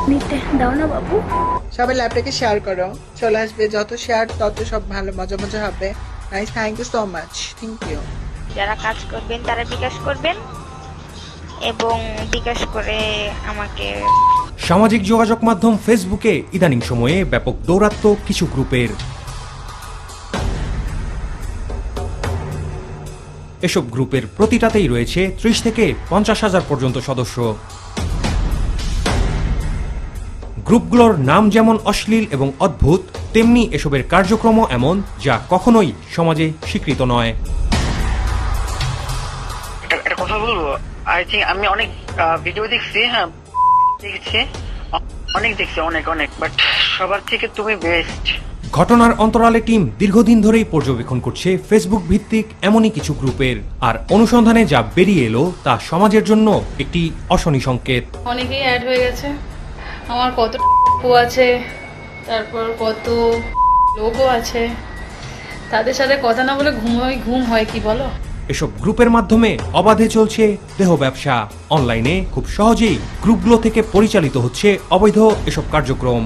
নিতে দাও না বাবু। সবাই ল্যাপটাকে শেয়ার করো, চলে আসবে যত শেয়ার তত সব ভালো মজা মজা হবে। Nice, thank you so much, thank you. যারা কাজ করবেন তারা বিকাশ করবেন এবং বিকাশ করে আমাকে। সামাজিক যোগাযোগ মাধ্যম ফেসবুকে ইদানিং সময়ে ব্যাপক দৌরাত্ম্য কিছু গ্রুপের। এসব গ্রুপের প্রতিটাতেই রয়েছে ৩০ থেকে ৫০,০০০ পর্যন্ত সদস্য। গ্রুপগুলোর নাম যেমন অশ্লীল এবং অদ্ভুত, তেমনি এসবের কার্যক্রমও এমন যা কখনোই সমাজে স্বীকৃত নয়। একটা কথা বলবো, আই থিঙ্ক আমি অনেক ভিডিও দেখছি, হ্যাঁ দেখছি, অনেক দেখছি, অনেক অনেক, বাট সবার থেকে তুমি বেস্ট। ঘটনার অন্তরালে টিম দীর্ঘদিন ধরেই পর্যবেক্ষণ করছে ফেসবুক ভিত্তিক এমনই কিছু গ্রুপের, আর অনুসন্ধানে যা বেরিয়ে এলো তা সমাজের জন্য একটি অশনি সংকেত। অনেকেই অ্যাড হয়ে গেছে, আমার কত আছে, তারপর কত লোকও আছে, তাদের সাথে কথা না বলে ঘুম হয় কি বলো? এসব গ্রুপের মাধ্যমে অবাধে চলছে দেহ ব্যবসা। অনলাইনে খুব সহজেই গ্রুপগুলো থেকে পরিচালিত হচ্ছে অবৈধ এসব কার্যক্রম।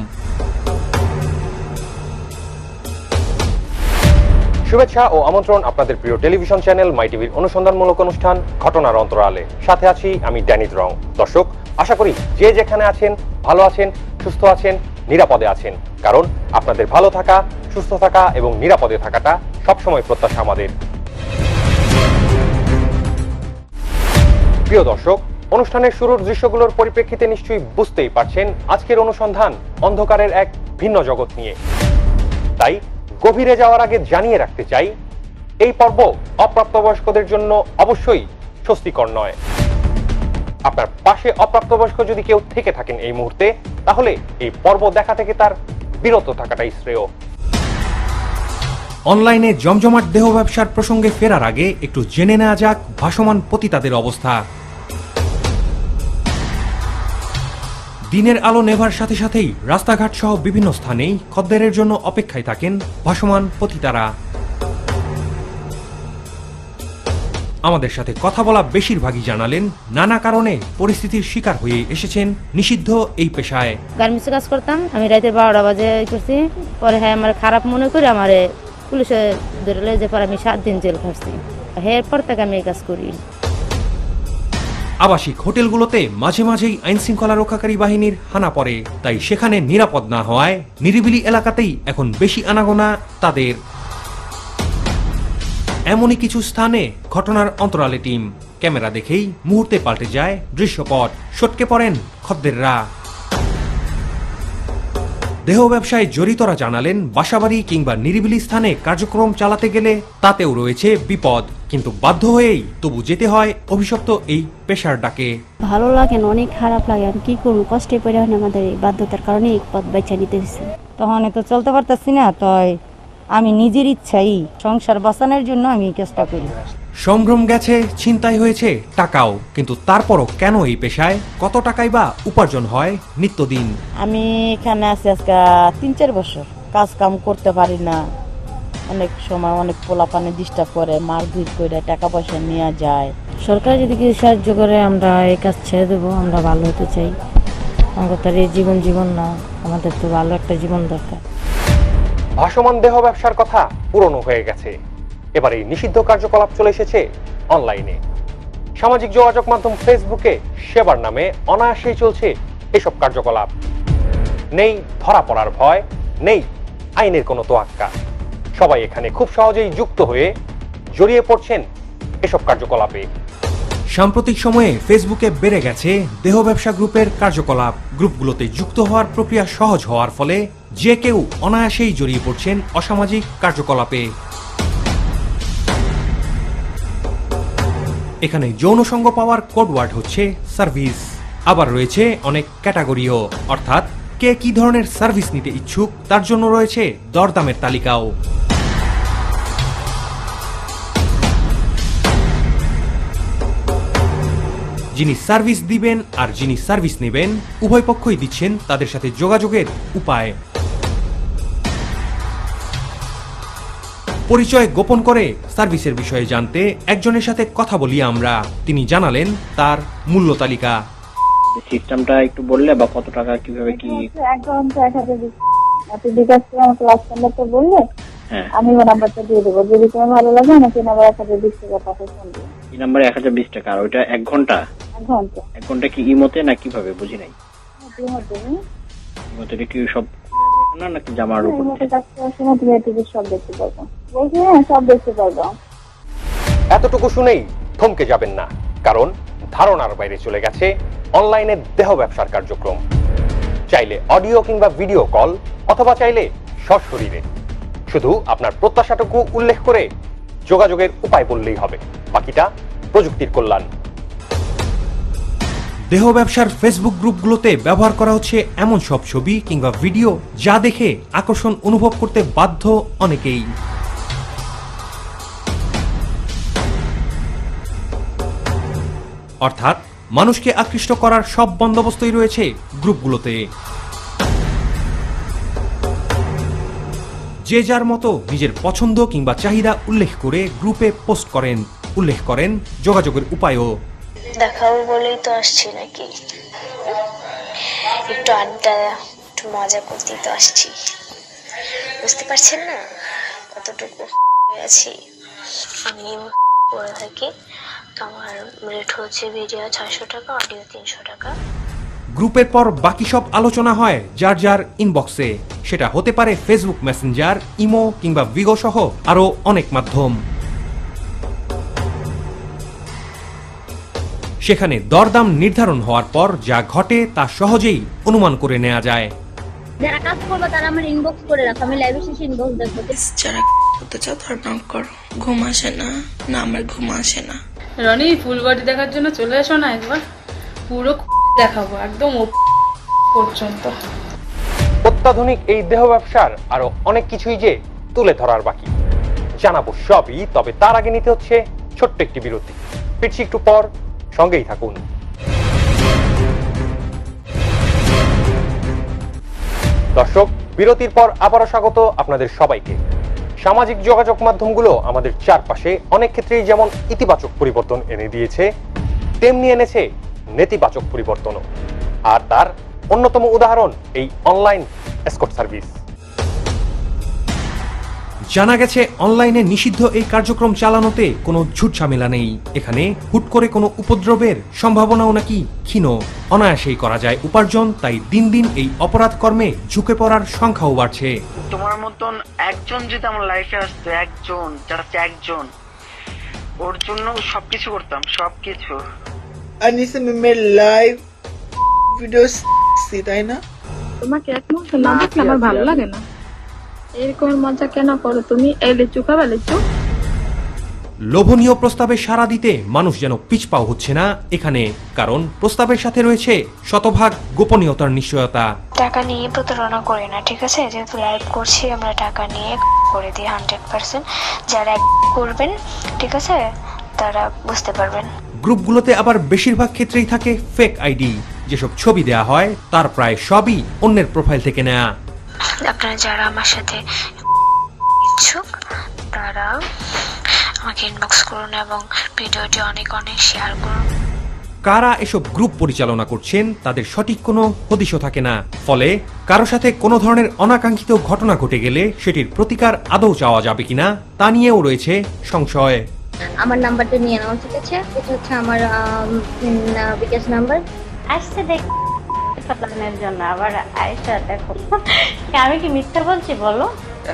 শুভেচ্ছা ও আমন্ত্রণ আপনাদের প্রিয় টেলিভিশন চ্যানেল মাই টিভির অনুসন্ধানমূলক অনুষ্ঠান ঘটনার অন্তরালে। সাথে আছি আমি ড্যানিদ রং। দর্শক, আশা করি যে যেখানে আছেন ভালো আছেন, সুস্থ আছেন, নিরাপদে আছেন, কারণ আপনাদের ভালো থাকা, সুস্থ থাকা এবং নিরাপদে থাকাটা সবসময় প্রত্যাশা আমাদের। প্রিয় দর্শক, অনুষ্ঠানের শুরুর দৃশ্যগুলোর পরিপ্রেক্ষিতে নিশ্চয়ই বুঝতেই পারছেন আজকের অনুসন্ধান অন্ধকারের এক ভিন্ন জগৎ নিয়ে। তাই গভীরে যাওয়ার আগে জানিয়ে রাখতে চাই, এই পর্ব অপ্রাপ্তবয়স্কদের জন্য অবশ্যই স্বস্তিকর নয়। আপনার পাশে অপ্রাপ্তবয়স্ক যদি কেউ থেকে থাকেন এই মুহূর্তে, তাহলে এই পর্ব দেখা থেকে তার বিরত থাকাটাই শ্রেয়। অনলাইনে জমজমাট দেহ ব্যবসার প্রসঙ্গে ফেরার আগে একটু জেনে নেওয়া যাক ভাসমান পতিতাদের অবস্থা। দিনের আলো নেভার সাথে সাথেই রাস্তাঘাট সহ বিভিন্ন স্থানেই খদ্দেরের জন্য অপেক্ষায় থাকেন ভাসমান পতিতারা। আমাদের সাথে কথা বলা বেশিরভাগই জানালেন নানা কারণে পরিস্থিতির শিকার হয়ে এসেছেন নিষিদ্ধ এই পেশায়। গার্মেন্টসে কাজ করতাম আমি, রাতের 12টা বাজে করছি, পরে হ্যাঁ আমার খারাপ মনে করে আমার পুলিশে ধরে লয়ে যে পরে আমি 7 দিন জেল খাটছি, এরপর থেকে আমি এই কাজ করি। আবাসিক হোটেলগুলোতে মাঝে মাঝেই আইন শৃঙ্খলা রক্ষাকারী বাহিনীর হানা পড়ে, তাই সেখানে নিরাপদ না হওয়ায় নিরিবিলি এলাকাতেই এখন বেশি আনাগোনা তাদের। এমনই কিছু স্থানে ঘটনার অন্তরালে টিম ক্যামেরা দেখেই মুহূর্তে পাল্টে যায় দৃশ্যপট, সটকে পড়েন খদ্দেররা। দেহ ব্যবসায় জড়িতরা জানালেন বাসাবাড়ি কিংবা নিরিবিলি স্থানে কার্যক্রম চালাতে গেলে তাতেও রয়েছে বিপদ, কিন্তু বাধ্য হয়েই তবু যেতে হয় অভিশপ্ত এই পেশার ডাকে। ভালো লাগে না, অনেক খারাপ লাগে, আমি কি করবো, কষ্টে পড়ে হয় আমাদের এই বাধ্যতার কারণে এই পথ বেছে নিতে হয়েছে। তখন তো চলতে পারতেছি না, তাই আমি নিজের ইচ্ছাই সংসার বাঁচানোর জন্য আমি চেষ্টা করি। সম্ভ্রম গেছে, ছিনতাই হয়েছে টাকাও, কিন্তু তারপরও কেন এই পেশায় কত টাকাই বা উপার্জন হয় নিত্যদিন? আমি এখানে আছি আজকে 3-4 বছর, কাজ কাম করতে পারি না, অনেক সময় অনেক পোলাপানে ডিস্টার্ব করে, মারধর করে টাকা পয়সা নিয়ে যায়। সরকার যদি কিছু সাহায্য করে আমরা এই কাজ ছেড়ে দেবো, আমরা ভালো হতে চাই। আমাদের তো এই জীবন না, আমাদের তো ভালো একটা জীবন দরকার। ভাসমান দেহ ব্যবসার কথা পুরনো হয়ে গেছে, এবার এই নিষিদ্ধ কার্যকলাপ চলে এসেছে অনলাইনে। সামাজিক যোগাযোগ মাধ্যম ফেসবুকে সেবার নামে অনায়াসেই চলছে এসব কার্যকলাপ। নেই ধরা পড়ার ভয়, নেই আইনের কোনো তোয়াক্কা। সবাই এখানে খুব সহজেই যুক্ত হয়ে জড়িয়ে পড়ছেন এসব কার্যকলাপে। সাম্প্রতিক সময়ে ফেসবুকে বেড়ে গেছে দেহ ব্যবসা গ্রুপের কার্যকলাপ। গ্রুপগুলোতে যুক্ত হওয়ার প্রক্রিয়া সহজ হওয়ার ফলে যে কেউ অনায়াসেই জড়িয়ে পড়ছেন অসামাজিক কার্যকলাপে। এখানে যৌন সঙ্গ পাওয়ার কোডওয়ার্ড হচ্ছে সার্ভিস। আবার রয়েছে অনেক ক্যাটাগরিও, অর্থাৎ কে কি ধরনের সার্ভিস নিতে ইচ্ছুক তার জন্য রয়েছে দরদামের তালিকাও। যিনি সার্ভিস দিবেন আর যিনি সার্ভিস নেবেন উভয় পক্ষই দিচ্ছেন তাদের সাথে যোগাযোগের উপায়। পরিচয় গোপন করে সার্ভিসের বিষয়ে জানতে একজনের সাথে কথা বলি আমরা। তিনি জানালেন তার মূল্য তালিকা। সিস্টেমটা একটু বললে, বা কত টাকা কিভাবে কি? অ্যাকাউন্ট 1000 দিচ্ছি, আপনি বিকাশ করে আমাকে লাস্ট নাম্বারটা বললে হ্যাঁ, আমি ওই নাম্বারটা দিয়ে দেবো। যদি তোমার ভালো লাগে আমাকে নাম্বার 1020 টাকা পাঠিয়ে ফোন দিও। এই নাম্বারে 1020 টাকা। আর ওইটা 1 ঘন্টা? 1 ঘন্টা। 1 ঘন্টা কি ইমোতে না কিভাবে, বুঝি নাই। ইমোতে কি সব না নাকি জামার উপর? তুমি সব দেখতে পারবো, বলছি হ্যাঁ সব দেখতে পারবো। এতটুকু শুনেই থমকে যাবেন না, কারণ ধারণার বাইরে চলে গেছে অনলাইনে দেহ ব্যবসার কার্যক্রম। চাইলে অডিও কিংবা ভিডিও কল, অথবা চাইলে সশরীরে। শুধু আপনার প্রত্যাশাটুকু উল্লেখ করে যোগাযোগের উপায় বললেই হবে, বাকিটা প্রযুক্তির কল্যাণ। দেহ ব্যবসার ফেসবুক গ্রুপগুলোতে ব্যবহার করা হচ্ছে এমন সব ছবি কিংবা ভিডিও যা দেখে আকর্ষণ অনুভব করতে বাধ্য অনেকেই। অর্থাৎ মানুষকে আকৃষ্ট করার সব বন্দোবস্তই রয়েছে গ্রুপগুলোতে। যে যার মতো নিজের পছন্দ কিংবা চাহিদা উল্লেখ করে গ্রুপে পোস্ট করেন, উল্লেখ করেন যোগাযোগের উপায়ও। দেখাবো বলেই তো আসছি নাকি, একটু আড্ডা একটু মজা করতেই তো আসছি, বুঝতে পারছেন না কতটুকু আছি আমি। করে থাকি আমার রেট হচ্ছে ভিডিও 600 টাকা, অডিও 300 টাকা। গ্রুপের পর বাকি সব আলোচনা হয় যার যার ইনবক্সে। সেটা হতে পারে ফেসবুক মেসেঞ্জার, ইমো কিংবা ভিগো সহ আরো অনেক মাধ্যম। সেখানে দরদাম নির্ধারণ হওয়ার পর যা ঘটে তা সহজেই অনুমান করে নেওয়া যায়। যারা কাজ করবে তারা আমার ইনবক্স করে রাখো, আমি লাইভে শেষে ইনবক্স দেখবো। যারা করতে চাও তারা নক করো। ঘুম আসে না, না আমার ঘুম আসে না। রনি ফুল বডি দেখার জন্য চলে এসো না একবার, পুরো দেখাবো একদম পর্যন্ত। অত্যাধুনিক এই দেহ ব্যবসার আরো অনেক কিছুই যে তুলে ধরার বাকি, জানাবো সবই। তবে তার আগে নিতে হচ্ছে ছোট্ট একটি বিরতি। ফিরছি একটু পর, সঙ্গেই থাকুন। দর্শক, বিরতির পর আবারও স্বাগত আপনাদের সবাইকে। সামাজিক যোগাযোগ মাধ্যমগুলো আমাদের চারপাশে অনেক ক্ষেত্রেই যেমন ইতিবাচক পরিবর্তন এনে দিয়েছে, তেমনি এনেছে নেতিবাচক পরিবর্তনও। আর তার অন্যতম উদাহরণ এই অনলাইন এসকর্ট সার্ভিস। জানা গেছে অনলাইনে নিষিদ্ধ এই কার্যক্রম চালানোতে কোনো ঝুট ঝামেলা নেই। এখানে হুট করে কোনো উপদ্রবের সম্ভাবনাও নাকি ক্ষীণ। অনায়াসেই করা যায় উপার্জন, তাই দিন দিন এই অপরাধ কর্মে ঝুঁকে পড়ার সংখ্যাও বাড়ছে। তোমার মতন একজন যদি আমার লাইফে আসতো, একজন, জাস্ট একজন, ওর জন্য সবকিছু করতাম, সবকিছু। আনিসা মিমের লাইভ ভিডিও তাই না? তোমাকে এক মুহূর্ত না দেখলে আমার ভালো লাগে না। এরকম মজা কেন করো তুমি? এই লিচু খাবে লিচু? লোভনীয় প্রস্তাবে সাড়া দিতে মানুষ যেন পিছপাও হচ্ছে না এখানে, কারণ প্রস্তাবের সাথে রয়েছে শতভাগ গোপনীয়তার নিশ্চয়তা। টাকা নিয়ে প্রতারণা করি না, ঠিক আছে? যেহেতু লাইভ করছি আমরা টাকা নিয়ে করে দিই 100%। যারা করবেন, ঠিক আছে, তারা বুঝতে পারবেন। গ্রুপগুলোতে আবার বেশিরভাগ ক্ষেত্রেই থাকে ফেক আইডি। যেসব ছবি দেয়া হয় তার প্রায় সবই অন্যের প্রোফাইল থেকে নেয়া। আপনারা যারা আমার সাথে ইচ্ছুক তারা আমাকে ইনবক্স করুন এবং ভিডিওটি অনেক অনেক শেয়ার করুন। কারা এসব গ্রুপ পরিচালনা করছেন তাদের সঠিক কোনো হদিশও থাকে না। ফলে কারো সাথে কোনো ধরনের অনাকাঙ্ক্ষিত ঘটনা ঘটে গেলে সেটির প্রতিকার আদৌ চাওয়া যাবে কিনা তা নিয়েও রয়েছে সংশয়। আমার নাম্বারটা নিয়ে নাও, ঠিক আছে? এটা হচ্ছে আমার বিকাশ নাম্বার। আসছে দেখ জন্য আবার আয়সা দেখো, আমি কি মিথ্যা বলছি বলো?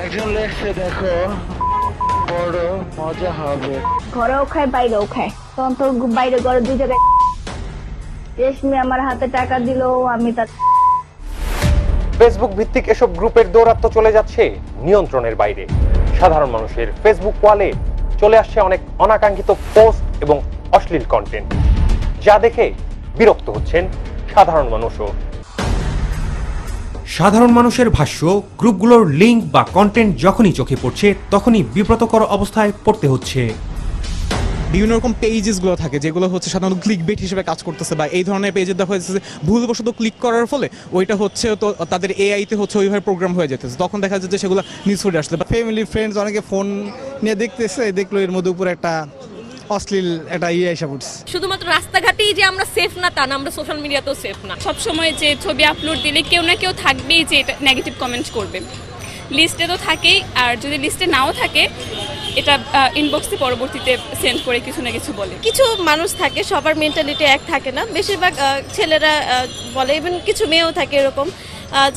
একজন লেখছে দেখো, বড় মজা হবে। ঘরেও খায় বাইরেও খায়, তখন তোর বাইরে ঘরে 2 জায়গায়। রেশমি আমার হাতে টাকা দিল, আমি তার। ফেসবুক ভিত্তিক এসব গ্রুপের দৌরাত্ম্য চলে যাচ্ছে নিয়ন্ত্রণের বাইরে। সাধারণ মানুষের ফেসবুক ওয়ালে চলে আসছে অনেক অনাকাঙ্ক্ষিত পোস্ট এবং অশ্লীল কন্টেন্ট, যা দেখে বিরক্ত হচ্ছেন সাধারণ মানুষও। সাধারণ মানুষের ভাষ্য, গ্রুপগুলোর লিঙ্ক বা কন্টেন্ট যখনই চোখে পড়ছে তখনই বিব্রতকর অবস্থায় পড়তে হচ্ছে। বিভিন্ন রকম পেজেসগুলো থাকে যেগুলো হচ্ছে সাধারণত ক্লিক বেট হিসেবে কাজ করতেছে, বা এই ধরনের পেজে দেখা হয়েছে যে ভুলবশত ক্লিক করার ফলে ওইটা হচ্ছে তো তাদের এআইতে হচ্ছে ওইভাবে প্রোগ্রাম হয়ে যেতেছে, তখন দেখা যাচ্ছে যে সেগুলো নিউজ ফিডে আসলে। ফ্যামিলি ফ্রেন্ডস অনেকে ফোন নিয়ে দেখতেছে, দেখলো এর মধ্যে উপরে একটা অশ্লীল একটা এসে পড়ছে। শুধুমাত্র রাস্তাঘাটেই যে আমরা সেফ না তা না, আমরা সোশ্যাল মিডিয়াতেও সেফ না। সবসময় যে ছবি আপলোড দিলে কেউ না কেউ থাকবেই যে এটা নেগেটিভ কমেন্ট করবে। লিস্টে তো থাকেই, আর যদি লিস্টে নাও থাকে এটা ইনবক্সে পরবর্তীতে সেন্ড করে কিছু না কিছু বলে। কিছু মানুষ থাকে, সবার মেন্টালিটি এক থাকে না, বেশিরভাগ ছেলেরা বলে, ইভেন কিছু মেয়েও থাকে এরকম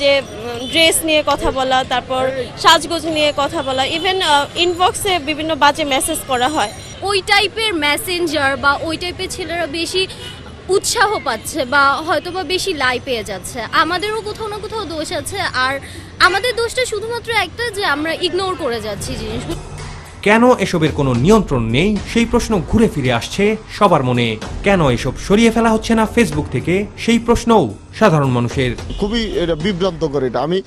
যে ড্রেস নিয়ে কথা বলা, তারপর সাজগোজ নিয়ে কথা বলা, ইভেন ইনবক্সে বিভিন্ন বাজে মেসেজ করা হয়। ওই টাইপের মেসেঞ্জার বা ওই টাইপের ছেলেরা বেশি উৎসাহ পাচ্ছে বা হয়তো বা বেশি লাই পেয়ে যাচ্ছে। আমাদেরও কোথাও না কোথাও দোষ আছে, আর আমাদের দোষটা শুধুমাত্র একটা যে আমরা ইগনোর করে যাচ্ছি জিনিসগুলো। কেন এসবের কোনো নিয়ন্ত্রণ নেই সেই প্রশ্ন ঘুরে ফিরে আসছে সবার মনে। কেন এসব সরিয়ে ফেলা হচ্ছে না ফেসবুক থেকে সেই প্রশ্নও সাধারণ মানুষের। খুবই এটা বিভ্রান্তকর। এটা আমি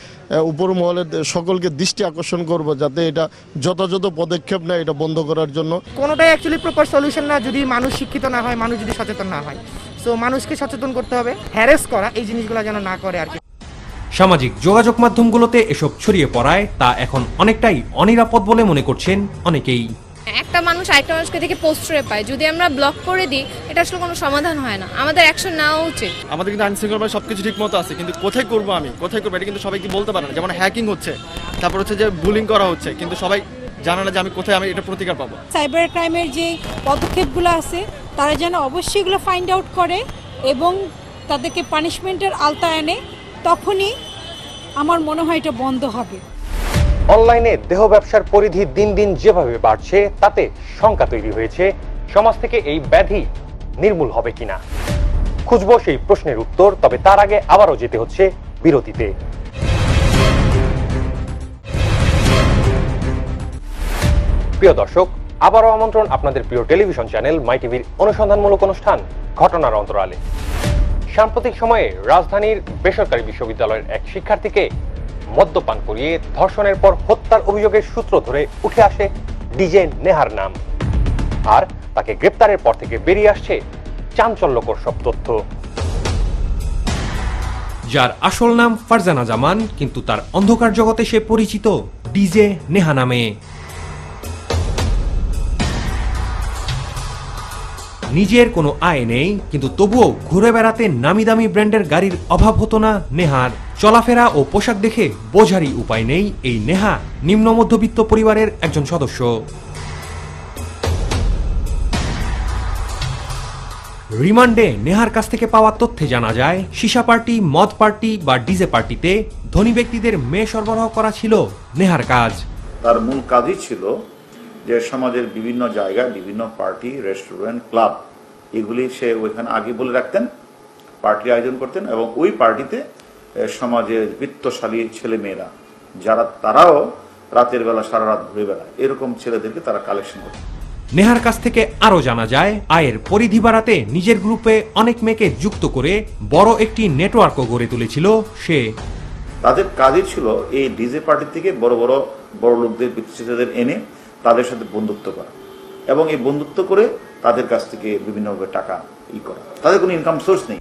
উপর মহলের সকলকে দৃষ্টি আকর্ষণ করব যাতে এটা যথাযথ পদক্ষেপ নেয় এটা বন্ধ করার জন্য। কোনোটাই অ্যাকচুয়ালি প্রপার সলিউশন না যদি মানুষ শিক্ষিত না হয়, মানুষ যদি সচেতন না হয়। সো মানুষকে সচেতন করতে হবে, হ্যারাস করা এই জিনিসগুলো যেন না করে আর কি। সামাজিক যোগাযোগ মাধ্যমগুলোতে এসব ছড়িয়ে পড়ায় তা এখন অনেকটাই অনিরাপদ বলে মনে করছেন অনেকেই। একটা মানুষ আরেকটা মানুষকে দেখে পোস্ট করে পায়, যদি আমরা ব্লক করে দিই এটা আসলে কোনো সমাধান হয় না, আমাদের অ্যাকশন নেওয়া উচিত। আমাদের কিন্তু আইনশৃঙ্খলা সবকিছু ঠিক মতো আছে, কিন্তু কোথায় করবো এটা কিন্তু সবাই কি বলতে পারে না। যেমন হ্যাকিং হচ্ছে, তারপর হচ্ছে যে বুলিং করা হচ্ছে, কিন্তু সবাই জানে না যে আমি কোথায় এটা প্রতিকার পাবো। সাইবার ক্রাইমের যে পদক্ষেপগুলো আছে তারা যেন অবশ্যই এগুলো ফাইন্ড আউট করে এবং তাদেরকে পানিশমেন্টের আওতায় আনে, তখনই আমার মনে হয় এটা বন্ধ হবে। অনলাইনে দেহ ব্যবসার পরিধি দিন দিন যেভাবে বাড়ছে তাতে শঙ্কা তৈরি হয়েছে সমাজ থেকে এই ব্যাধি নির্মূল হবে কিনা। খুঁজবো সেই প্রশ্নের উত্তর, তবে তার আগে আবারও যেতে হচ্ছে বিরতিতে। প্রিয় দর্শক, আবারও আমন্ত্রণ আপনাদের প্রিয় টেলিভিশন চ্যানেল মাই টিভির অনুসন্ধানমূলক অনুষ্ঠান ঘটনার অন্তরালে। সাম্প্রতিক সময়ে রাজধানীর বেসরকারি বিশ্ববিদ্যালয়ের এক শিক্ষার্থীকে মদ্যপান করিয়ে ধর্ষণের পর হত্যার অভিযোগের সূত্র ধরে উঠে আসে ডিজে নেহার নাম, আর তাকে গ্রেপ্তারের পর থেকে বেরিয়ে আসছে চাঞ্চল্যকর সব তথ্য। যার আসল নাম ফারজানা জামান, কিন্তু তার অন্ধকার জগতে সে পরিচিত ডিজে নেহা নামে। নিজের কোনো আয় নেই, কিন্তু তবুও ঘুরে বেড়াতে নামি দামি ব্র্যান্ডের গাড়ির অভাব হতো না নেহার। চলাফেরা ও পোশাক দেখে বোঝারই উপায় নেই এই নেহা নিম্ন মধ্যবিত্ত পরিবারের একজন সদস্য। রিমান্ডে নেহার কাছ থেকে পাওয়া তথ্যে জানা যায় সীসা পার্টি, মদ পার্টি বা ডিজে পার্টিতে ধনী ব্যক্তিদের মেয়ে সরবরাহ করা ছিল নেহার কাজ। তার মূল কাজই ছিল যে সমাজের বিভিন্ন জায়গায় বিভিন্ন পার্টি, রেস্টুরেন্ট, ক্লাব এগুলি সে ওইখানে আগে বলে রাখতেন, পার্টি আয়োজন করতেন এবং ওই পার্টিতে সমাজের বিত্তশালী ছেলে মেয়েরা যারা তারাও রাতের বেলা সারা রাত ঘুরে বেড়ায় এরকম ছেলেদেরকে তারা কালেকশন করতেন। নেহার কাছ থেকে আরো জানা যায় আয়ের পরিধি বাড়াতে নিজের গ্রুপে অনেক মেয়েকে যুক্ত করে বড় একটি নেটওয়ার্কও গড়ে তুলেছিল সে। তাদের কাজই ছিল এই ডিজে পার্টি থেকে বড় বড় লোকদের, বিত্তশালীদের এনে তাদের সাথে বন্ধুত্ব করা এবং এই বন্ধুত্ব করে তাদের কাছ থেকে বিভিন্নভাবে টাকা করা। তাদের কোনো ইনকাম সোর্স নেই।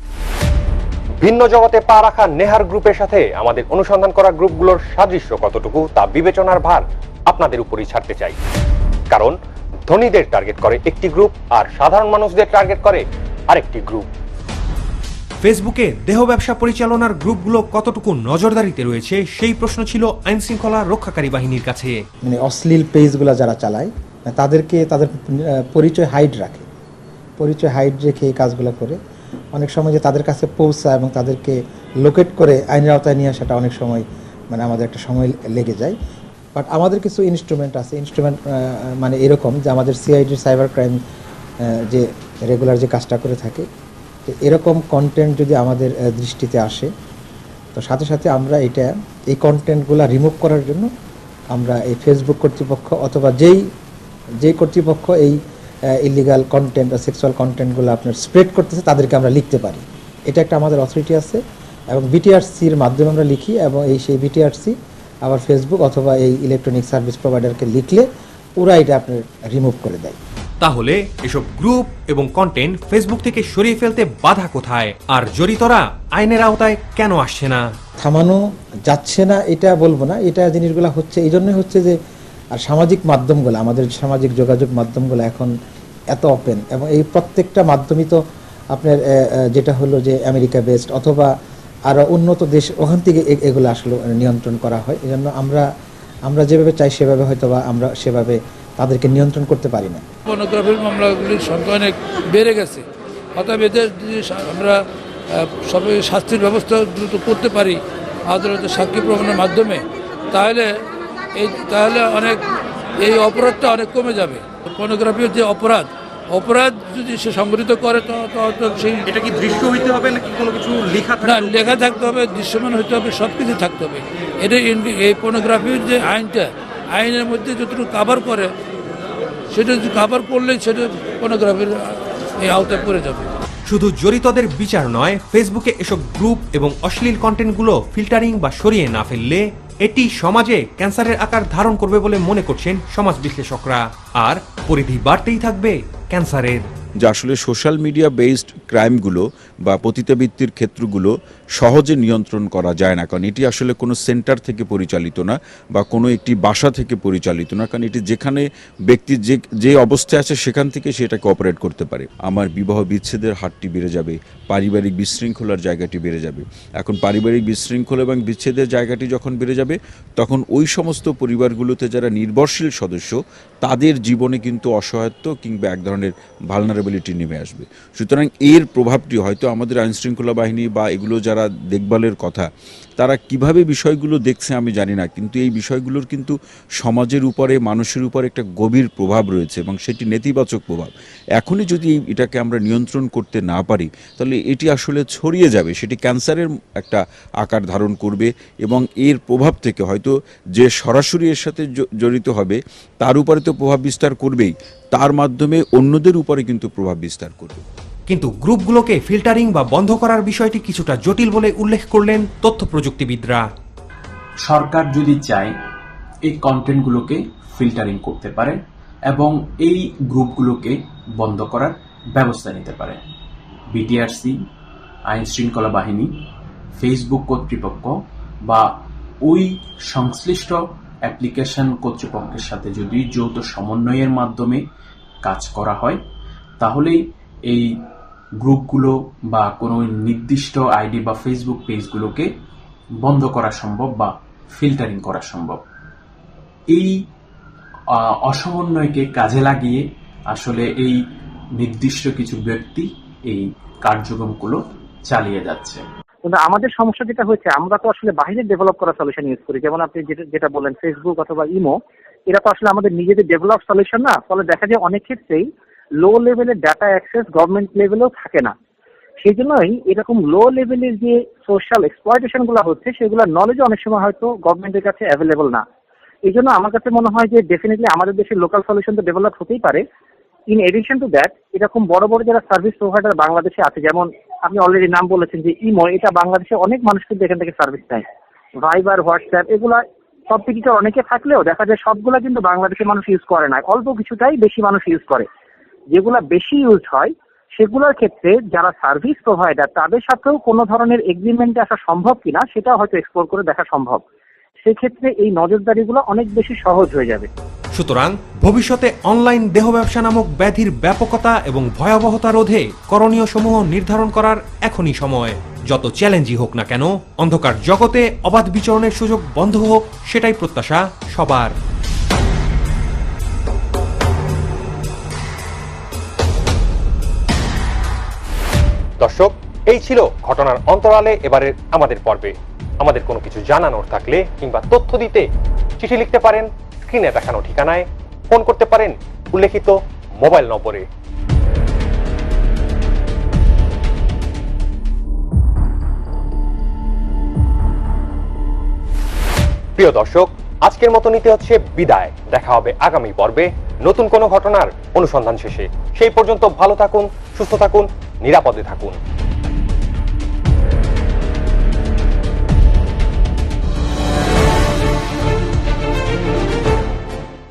ভিন্ন জগতে পা রাখা নেহার গ্রুপের সাথে আমাদের অনুসন্ধান করা গ্রুপগুলোর সাদৃশ্য কতটুকু তা বিবেচনার ভার আপনাদের উপরই ছাড়তে চাই। কারণ ধনীদের টার্গেট করে একটি গ্রুপ আর সাধারণ মানুষদের টার্গেট করে আরেকটি গ্রুপ। ফেসবুকে দেহ ব্যবসা পরিচালনার গ্রুপগুলো কতটুকু নজরদারিতে রয়েছে সেই প্রশ্ন ছিল আইন শৃঙ্খলা রক্ষাকারী বাহিনীর কাছে। মানে অশ্লীল পেজগুলো যারা চালায় তাদেরকে তাদের পরিচয় হাইড রাখে, পরিচয় হাইড রেখে এই কাজগুলো করে। অনেক সময় যে তাদের কাছে পৌঁছায় এবং তাদেরকে লোকেট করে আইনের আওতায় নিয়ে আসাটা অনেক সময় মানে আমাদের একটা সময় লেগে যায়। বাট আমাদের কিছু ইনস্ট্রুমেন্ট আছে, ইনস্ট্রুমেন্ট মানে এরকম যে আমাদের সিআইডির সাইবার ক্রাইম যে রেগুলার যে কাজটা করে থাকে, তো এরকম কন্টেন্ট যদি আমাদের দৃষ্টিতে আসে তো সাথে সাথে আমরা এই কন্টেন্টগুলো রিমুভ করার জন্য আমরা এই ফেসবুক কর্তৃপক্ষ অথবা যেই কর্তৃপক্ষ এই ইলিগাল কন্টেন্ট বা সেক্সুয়াল কন্টেন্টগুলো আপনার স্প্রেড করতেছে তাদেরকে আমরা লিখতে পারি। এটা একটা আমাদের অথরিটি আছে এবং বিটিআরসির মাধ্যমে আমরা লিখি এবং সেই বিটিআরসি আবার ফেসবুক অথবা এই ইলেকট্রনিক সার্ভিস প্রোভাইডারকে লিখলে ওরা এটা আপনার রিমুভ করে দেয়। তাহলে এসব গ্রুপ এবং কন্টেন্ট ফেসবুক থেকে সরিয়ে ফেলতে বাধা কোথায়, আর জড়িতরা আইনের আওতায় কেন আসছে না? থামানো যাচ্ছে না এটা বলবো না, এটা জিনিসগুলো হচ্ছে এই জন্যই হচ্ছে যে আর সামাজিক মাধ্যমগুলো, আমাদের সামাজিক যোগাযোগ মাধ্যমগুলো এখন এত ওপেন, এবং এই প্রত্যেকটা মাধ্যমই তো আপনার যেটা হলো যে আমেরিকা বেসড অথবা আরও উন্নত দেশ, ওখান থেকে এগুলো আসলে নিয়ন্ত্রণ করা হয়। এই জন্য আমরা যেভাবে চাই সেভাবে হয়তো বা আমরা সেভাবে তাদেরকে নিয়ন্ত্রণ করতে পারি না। পর্নোগ্রাফির মামলাগুলির সংখ্যা অনেক বেড়ে গেছে, অতএব এদের যদি আমরা সবাই শাস্তির ব্যবস্থা দ্রুত করতে পারি আদালতে সাক্ষী প্রমাণের মাধ্যমে, তাহলে অনেক এই অপরাধটা অনেক কমে যাবে। পর্নোগ্রাফির যে অপরাধ যদি সে সংগঠিত করে তো সেই এটা কি দৃশ্য হইতে হবে নাকি কোনো কিছু না, লেখা থাকতে হবে, দৃশ্যমান হইতে হবে, সব কিছু থাকতে হবে। এটা এই পর্নোগ্রাফির যে আইনের মধ্যে যতটুকু কাভার করে, সেটা যদি কাভার করলেই সেটা পর্নোগ্রাফির এই আওতায় পড়ে যাবে। শুধু জড়িতদের বিচার নয়, ফেসবুকে এসব গ্রুপ এবং অশ্লীল কন্টেন্টগুলো ফিল্টারিং বা সরিয়ে না ফেললে এটি সমাজে ক্যান্সারের আকার ধারণ করবে বলে মনে করছেন সমাজ বিশ্লেষকরা, আর পরিধি বাড়তেই থাকবে ক্যান্সারের। যে আসলে সোশ্যাল মিডিয়া বেসড ক্রাইমগুলো বা পতিতাবৃত্তির ক্ষেত্রগুলো সহজে নিয়ন্ত্রণ করা যায় না, কারণ এটি আসলে কোনো সেন্টার থেকে পরিচালিত না বা কোনো একটি বাসা থেকে পরিচালিত না, কারণ এটি যেখানে ব্যক্তি যে অবস্থায় আছে সেখান থেকে সেটাকে অপারেট করতে পারে। আমার বিবাহ বিচ্ছেদের হারটি বেড়ে যাবে, পারিবারিক বিশৃঙ্খলার জায়গাটি বেড়ে যাবে। এখন পারিবারিক বিশৃঙ্খলা এবং বিচ্ছেদের জায়গাটি যখন বেড়ে যাবে, তখন ওই সমস্ত পরিবারগুলোতে যারা নির্ভরশীল সদস্য, তাদের জীবনে কিন্তু অসহায়ত্ব কিংবা এক ধরনের ভালনারেবিলিটি নেমে আসবে। সুতরাং এর প্রভাবটি হয়তো আমাদের আইনশৃঙ্খলা বাহিনী বা এগুলো যারা দেখভালের কথা, তারা কিভাবে বিষয়গুলো দেখছে আমি জানি না, কিন্তু এই বিষয়গুলোর কিন্তু সমাজের উপরে, মানুষের উপরে একটা গভীর প্রভাব রয়েছে এবং সেটি নেতিবাচক প্রভাব। এখনই যদি এটাকে আমরা নিয়ন্ত্রণ করতে না পারি, তাহলে এটি আসলে ছড়িয়ে যাবে, সেটি ক্যান্সারের একটা আকার ধারণ করবে এবং এর প্রভাব থেকে হয়তো যে সরাসরি এর সাথে জড়িত হবে তার উপরে তো প্রভাব বিস্তার করবেই, তার মাধ্যমে অন্যদের উপরে কিন্তু প্রভাব বিস্তার করবে। কিন্তু গ্রুপগুলোকে ফিল্টারিং বা বন্ধ করার বিষয়টি কিছুটা জটিল বলে উল্লেখ করলেন তথ্য প্রযুক্তিবিদরা। সরকার যদি চায় এই কন্টেন্টগুলোকে ফিল্টারিং করতে পারে এবং এই গ্রুপগুলোকে বন্ধ করার ব্যবস্থা নিতে পারে। বিটিআরসি, আইন শৃঙ্খলা বাহিনী, ফেসবুক কর্তৃপক্ষ বা ওই সংশ্লিষ্ট অ্যাপ্লিকেশন কর্তৃপক্ষের সাথে যদি যৌথ সমন্বয়ের মাধ্যমে কাজ করা হয়, তাহলেই এই গ্রুপগুলো বা কোনো নির্দিষ্ট আইডি বা ফেসবুক পেজগুলোকে বন্ধ করা সম্ভব বা ফিল্টারিং করা সম্ভব। এই অসমন্বয়কে কাজে লাগিয়ে আসলে এই নির্দিষ্ট কিছু ব্যক্তি এই কার্যক্রমগুলো চালিয়ে যাচ্ছে। কিন্তু আমাদের সমস্যা যেটা হচ্ছে, আমরা তো আসলে বাইরে ডেভেলপ করা সলিউশন ইউজ করি, যেমন আপনি যেটা বললেন ফেসবুক অথবা ইমো, এরা তো আসলে আমাদের নিজেদের ডেভেলপ সলিউশন না। ফলে দেখা যায় অনেক ক্ষেত্রেই লো লেভেলের ডাটা অ্যাক্সেস গভর্নমেন্ট লেভেলেও থাকে না। সেই জন্যই এরকম লো লেভেলের যে সোশ্যাল এক্সপ্লয়টেশন গুলো হচ্ছে, সেগুলোর নলেজ অনেক সময় হয়তো গভর্নমেন্টের কাছে অ্যাভেলেবল না। এই জন্য আমার কাছে মনে হয় যে ডেফিনেটলি আমাদের দেশের লোকাল সলিউশন তো ডেভেলপ হতেই পারে। ইন এডিশন টু দ্যাট, এরকম বড় বড় যারা সার্ভিস প্রোভাইডার বাংলাদেশে আছে, যেমন আপনি অলরেডি নাম বলেছেন যে ইমো, এটা বাংলাদেশে অনেক মানুষ কিন্তু এখান থেকে সার্ভিস নেয়। ভাইবার, হোয়াটসঅ্যাপ, এগুলা কম্পিটিটর অনেকে থাকলেও দেখা যায় সবগুলা কিন্তু বাংলাদেশের মানুষ ইউজ করে না, অল্প কিছুটাই বেশি মানুষ ইউজ করে। যেগুলা বেশি ইউজ হয় সেগুলোর ক্ষেত্রে যারা সার্ভিস প্রোভাইডার, তাদের সাথেও কোনো ধরনের এগ্রিমেন্টে আসা সম্ভব কিনা সেটাও হয়তো এক্সপ্লোর করে দেখা সম্ভব। সেক্ষেত্রে এই নজরদারিগুলো অনেক বেশি সহজ হয়ে যাবে। সুতরাং ভবিষ্যতে অনলাইন দেহ ব্যবসা নামক ব্যাধির ব্যাপকতা এবং ভয়াবহতা রোধে করণীয় সমূহ নির্ধারণ করার এখনই সময়। যত চ্যালেঞ্জই হোক না কেন, অন্ধকার জগতে অবাধ বিচরণের সুযোগ বন্ধ হোক, সেটাই প্রত্যাশা সবার। দর্শক, এই ছিল ঘটনার অন্তরালে এবারের আমাদের পর্বে। আমাদের কোনো কিছু জানানোর থাকলে কিংবা তথ্য দিতে চিঠি লিখতে পারেন স্ক্রিনে দেখানো ঠিকানায়, ফোন করতে পারেন উল্লেখিত মোবাইল নম্বরে। প্রিয় দর্শক, আজকের মতো নিতে হচ্ছে বিদায়। দেখা হবে আগামী পর্বে নতুন কোনো ঘটনার অনুসন্ধান শেষে। সেই পর্যন্ত ভালো থাকুন, সুস্থ থাকুন, নিরাপদে থাকুন।